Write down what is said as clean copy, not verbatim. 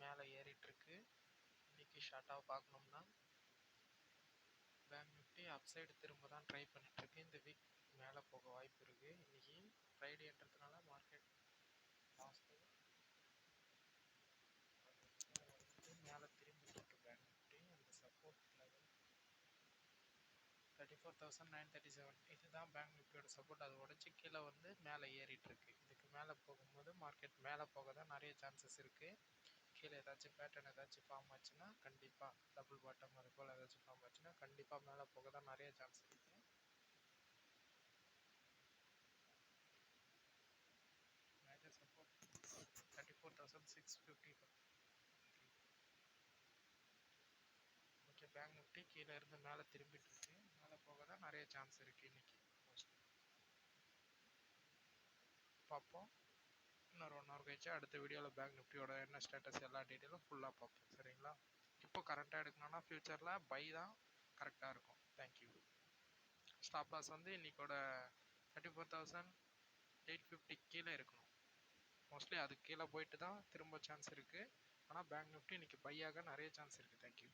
மேலே ஏறிட்டுருக்கு. இன்றைக்கி ஷார்ட்டாக பார்க்கணும்னா பேங்க் நிஃப்டி அப்சைடு திரும்ப தான் ட்ரை பண்ணிகிட்ருக்கு. இந்த வீக் மேலே போக வாய்ப்பு இருக்குது. இன்றைக்கி ஃப்ரைடேன்றதுனால மார்க்கெட் லாஸ்ட்டு மேலே திரும்பிட்டுருக்கு. பேங்க் நிஃப்டி அந்த சப்போர்ட் லெவல் 34,937 இதுதான் பேங்க் நிஃப்டியோட சப்போர்ட். அது உடச்சி கீழே வந்து மேலே ஏறிட்டுருக்கு. இதுக்கு மேலே போகும்போது மார்க்கெட் மேலே போக தான் நிறைய சான்சஸ் இருக்குது. கீழே ஏதாச்சும் பேட்டர்ன் ஏதாச்சும் ஃபார்ம் ஆச்சுன்னா கண்டிப்பாக டபுள் பாட்டம் அது போல் ஏதாச்சும் ஃபார்ம் ஆச்சுன்னா கண்டிப்பாக மேலே போக தான் நிறைய சான்ஸ் இருக்குது. Major support 34,650. Okay, bank Nifty கீழே இருந்து மேலே திரும்பிட்டு இருக்கு. மேலே போக தான் நிறைய சான்ஸ் இருக்குது இன்றைக்கி. பார்ப்போம். இன்னொரு 1 hour கழிச்சு அடுத்த வீடியோவில் பேங்க் நிஃப்டியோட என்ன ஸ்டேட்டஸ் எல்லா டீட்டெயிலும் ஃபுல்லாக பார்ப்போம். சரிங்களா? இப்போ கரெக்டாக எடுக்கணும்னா ஃப்யூச்சரில் பை தான் கரெக்டாக இருக்கும். தேங்க்யூ. ஸ்டாப் லாஸ் வந்து இன்றைக்கோட 34,850 கீழே இருக்கணும். மோஸ்ட்லி அதுக்கு கீழே போயிட்டு தான் திரும்ப சான்ஸ் இருக்குது. ஆனால் பேங்க் நிஃப்டி இன்றைக்கி பையாக நிறைய சான்ஸ் இருக்குது. தேங்க்யூ.